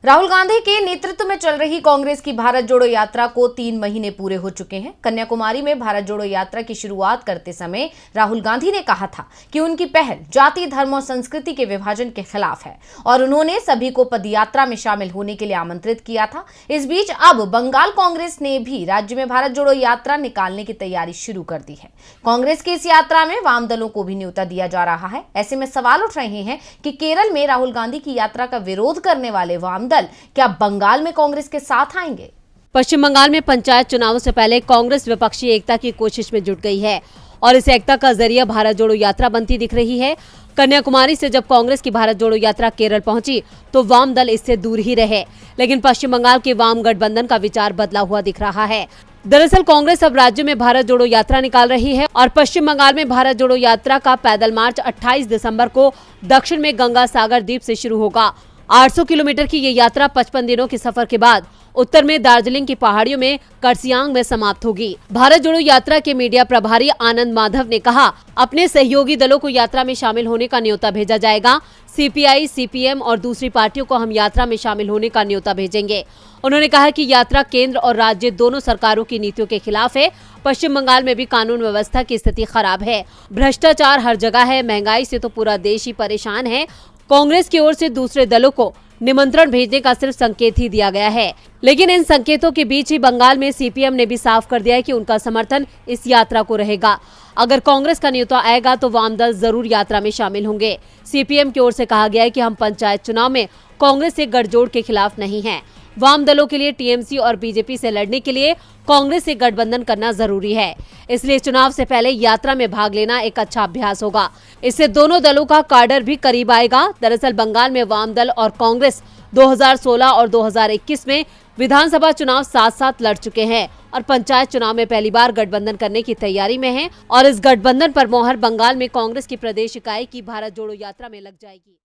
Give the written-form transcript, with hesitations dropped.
राहुल गांधी के नेतृत्व में चल रही कांग्रेस की भारत जोड़ो यात्रा को 3 महीने पूरे हो चुके हैं। कन्याकुमारी में भारत जोड़ो यात्रा की शुरुआत करते समय राहुल गांधी ने कहा था कि उनकी पहल जाति, धर्म और संस्कृति के विभाजन के खिलाफ है और उन्होंने सभी को पदयात्रा में शामिल होने के लिए आमंत्रित किया था। इस बीच अब बंगाल कांग्रेस ने भी राज्य में भारत जोड़ो यात्रा निकालने की तैयारी शुरू कर दी है। कांग्रेस की इस यात्रा में वाम दलों को भी न्योता दिया जा रहा है। ऐसे में सवाल उठ रहे हैं कि केरल में राहुल गांधी की यात्रा का विरोध करने वाले वाम दल क्या बंगाल में कांग्रेस के साथ आएंगे? पश्चिम बंगाल में पंचायत चुनावों से पहले कांग्रेस विपक्षी एकता की कोशिश में जुट गई है और इस एकता का जरिया भारत जोड़ो यात्रा बनती दिख रही है। कन्याकुमारी से जब कांग्रेस की भारत जोड़ो यात्रा केरल पहुंची तो वाम दल इससे दूर ही रहे, लेकिन पश्चिम बंगाल के वाम गठबंधन का विचार बदला हुआ दिख रहा है। दरअसल कांग्रेस अब राज्य में भारत जोड़ो यात्रा निकाल रही है और पश्चिम बंगाल में भारत जोड़ो यात्रा का पैदल मार्च 28 दिसंबर को दक्षिण में गंगा सागर द्वीप से शुरू होगा। 800 किलोमीटर की ये यात्रा 55 दिनों के सफर के बाद उत्तर में दार्जिलिंग की पहाड़ियों में कर्सियांग में समाप्त होगी। भारत जोड़ो यात्रा के मीडिया प्रभारी आनंद माधव ने कहा, अपने सहयोगी दलों को यात्रा में शामिल होने का न्योता भेजा जाएगा। सीपीआई, सीपीएम और दूसरी पार्टियों को हम यात्रा में शामिल होने का न्योता भेजेंगे। उन्होंने कहा कि यात्रा केंद्र और राज्य दोनों सरकारों की नीतियों के खिलाफ है। पश्चिम बंगाल में भी कानून व्यवस्था की स्थिति खराब है, भ्रष्टाचार हर जगह है, महंगाई से तो पूरा देश ही परेशान है। कांग्रेस की ओर से दूसरे दलों को निमंत्रण भेजने का सिर्फ संकेत ही दिया गया है, लेकिन इन संकेतों के बीच ही बंगाल में सीपीएम ने भी साफ कर दिया है कि उनका समर्थन इस यात्रा को रहेगा। अगर कांग्रेस का न्योता आएगा तो वाम दल जरूर यात्रा में शामिल होंगे। सीपीएम की ओर से कहा गया है कि हम पंचायत चुनाव में कांग्रेस से गठजोड़ के खिलाफ नहीं हैं। वाम दलों के लिए टीएमसी और बीजेपी से लड़ने के लिए कांग्रेस से गठबंधन करना जरूरी है, इसलिए चुनाव से पहले यात्रा में भाग लेना एक अच्छा अभ्यास होगा। इससे दोनों दलों का काडर भी करीब आएगा। दरअसल बंगाल में वाम दल और कांग्रेस 2016 और 2021 में विधानसभा चुनाव साथ साथ लड़ चुके हैं और पंचायत चुनाव में पहली बार गठबंधन करने की तैयारी में है और इस गठबंधन पर मोहर बंगाल में कांग्रेस की प्रदेश इकाई की भारत जोड़ो यात्रा में लग जाएगी।